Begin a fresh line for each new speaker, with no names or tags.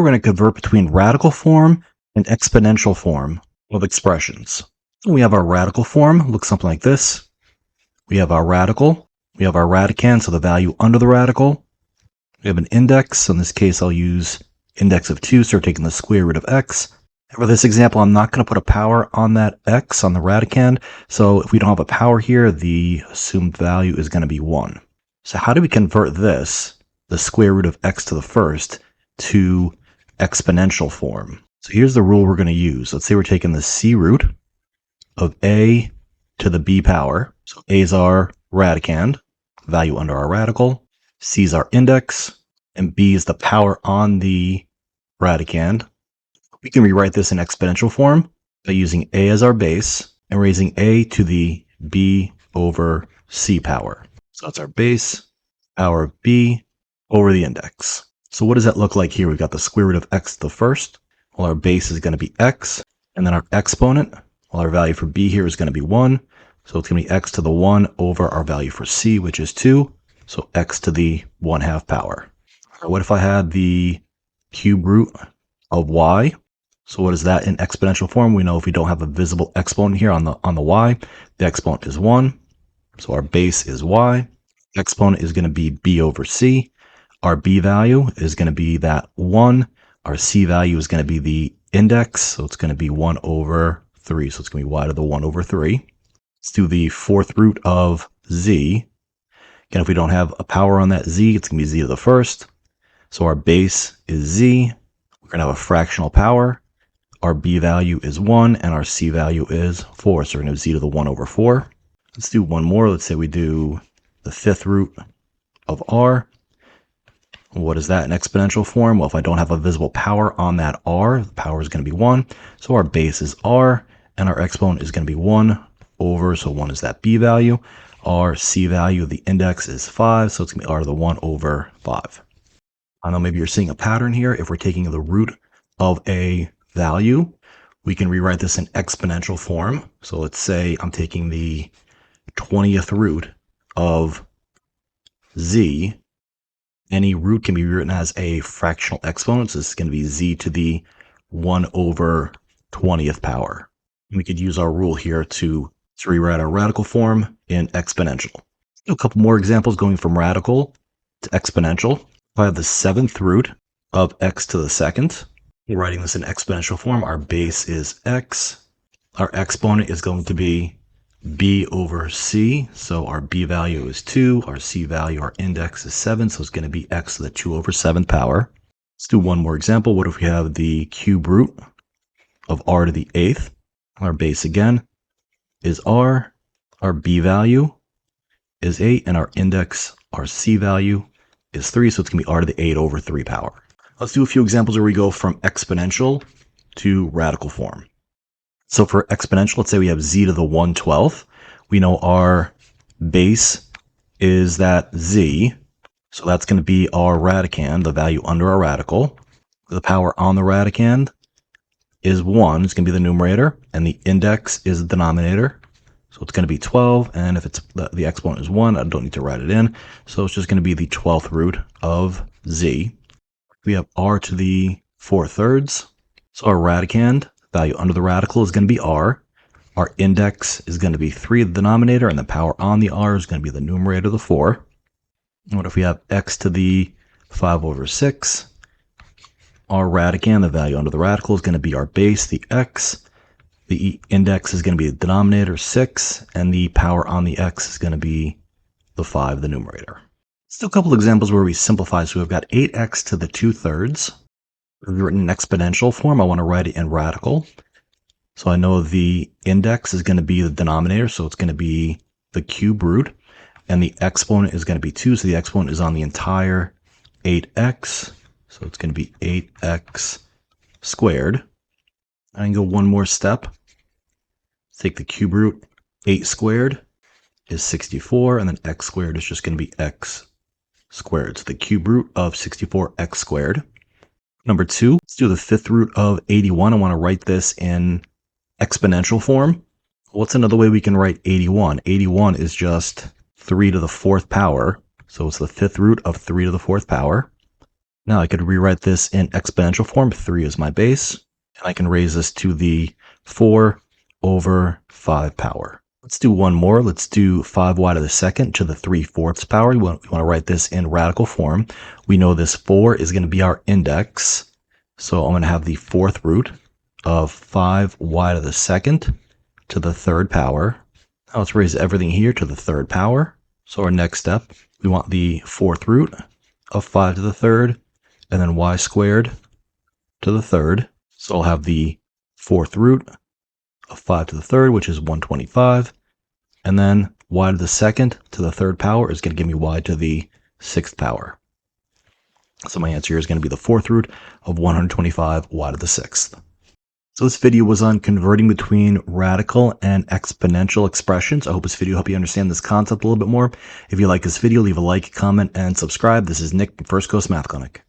We're going to convert between radical form and exponential form of expressions. We have our radical form, looks something like this. We have our radical, we have our radicand, so the value under the radical. We have an index, so in this case I'll use index of 2, so we're taking the square root of x. And for this example, I'm not going to put a power on that x on the radicand, so if we don't have a power here, the assumed value is going to be 1. So how do we convert this, the square root of x to the first, to exponential form? So here's the rule we're going to use. Let's say we're taking the c root of a to the b power. So a is our radicand, value under our radical, c is our index, and b is the power on the radicand. We can rewrite this in exponential form by using a as our base and raising a to the b over c power. So that's our base, power of b over the index. So what does that look like here? We've got the square root of x to the first. Well, our base is going to be x, and then our exponent, well, our value for b here is going to be 1. So it's going to be x to the 1 over our value for c, which is 2. So x to the 1/2 power. What if I had the cube root of y? So what is that in exponential form? We know if we don't have a visible exponent here on the y, the exponent is 1. So our base is y. Exponent is going to be b over c. Our b value is going to be that 1. Our c value is going to be the index, so it's going to be 1 over 3. So it's going to be y to the 1 over 3. Let's do the fourth root of z. Again, if we don't have a power on that z, it's going to be z to the first. So our base is z. We're going to have a fractional power. Our b value is 1, and our c value is 4. So we're going to have z to the 1 over 4. Let's do one more. Let's say we do the fifth root of r. What is that in exponential form? Well, if I don't have a visible power on that r, the power is going to be 1. So our base is r, and our exponent is going to be 1 over, so 1 is that b value. Our c value, the index, is 5, so it's going to be r to the 1 over 5. I know maybe you're seeing a pattern here. If we're taking the root of a value, we can rewrite this in exponential form. So let's say I'm taking the 20th root of z. Any root can be written as a fractional exponent, so this is going to be z to the 1 over 20th power. And we could use our rule here to rewrite our radical form in exponential. A couple more examples going from radical to exponential. If I have the seventh root of x to the second, we're writing this in exponential form. Our base is x. Our exponent is going to be b over c. So our b value is 2. Our c value, our index, is 7. So it's going to be x to the 2 over 7th power. Let's do one more example. What if we have the cube root of r to the 8th? Our base again is r. Our b value is 8. And our index, our c value, is 3. So it's going to be r to the 8 over 3 power. Let's do a few examples where we go from exponential to radical form. So for exponential, let's say we have z to the 1/12. We know our base is that z. So that's going to be our radicand, the value under our radical. The power on the radicand is 1. It's going to be the numerator. And the index is the denominator. So it's going to be 12. And if it's the exponent is 1, I don't need to write it in. So it's just going to be the 12th root of z. We have r to the 4/3. So our radicand, value under the radical, is going to be r. Our index is going to be 3, the denominator, and the power on the r is going to be the numerator, the 4. And what if we have x to the 5 over 6? Our radicand, the value under the radical, is going to be our base, the x. The index is going to be the denominator, 6, and the power on the x is going to be the 5, the numerator. Let's do a couple examples where we simplify. So we've got 8x to the 2/3. We've written in exponential form. I want to write it in radical. So I know the index is going to be the denominator, so it's going to be the cube root. And the exponent is going to be 2, so the exponent is on the entire 8x. So it's going to be 8x squared. I can go one more step. Take the cube root. 8 squared is 64, and then x squared is just going to be x squared. So the cube root of 64x squared. Number 2, let's do the fifth root of 81. I want to write this in exponential form. What's another way we can write 81? 81 is just 3 to the 4th power. So it's the fifth root of 3 to the 4th power. Now I could rewrite this in exponential form. 3 is my base, and I can raise this to the 4 over 5 power. Let's do one more. Let's do 5y to the second to the 3/4 power. We want to write this in radical form. We know this 4 is going to be our index. So I'm going to have the 4th root of 5y to the second to the 3rd power. Now let's raise everything here to the 3rd power. So our next step, we want the 4th root of 5 to the 3rd, and then y squared to the 3rd. So I'll have the 4th root of 5 to the 3rd, which is 125. And then y to the second to the 3rd power is going to give me y to the 6th power. So my answer here is going to be the 4th root of 125 y to the 6th. So this video was on converting between radical and exponential expressions. I hope this video helped you understand this concept a little bit more. If you like this video, leave a like, comment, and subscribe. This is Nick from First Coast Math Clinic.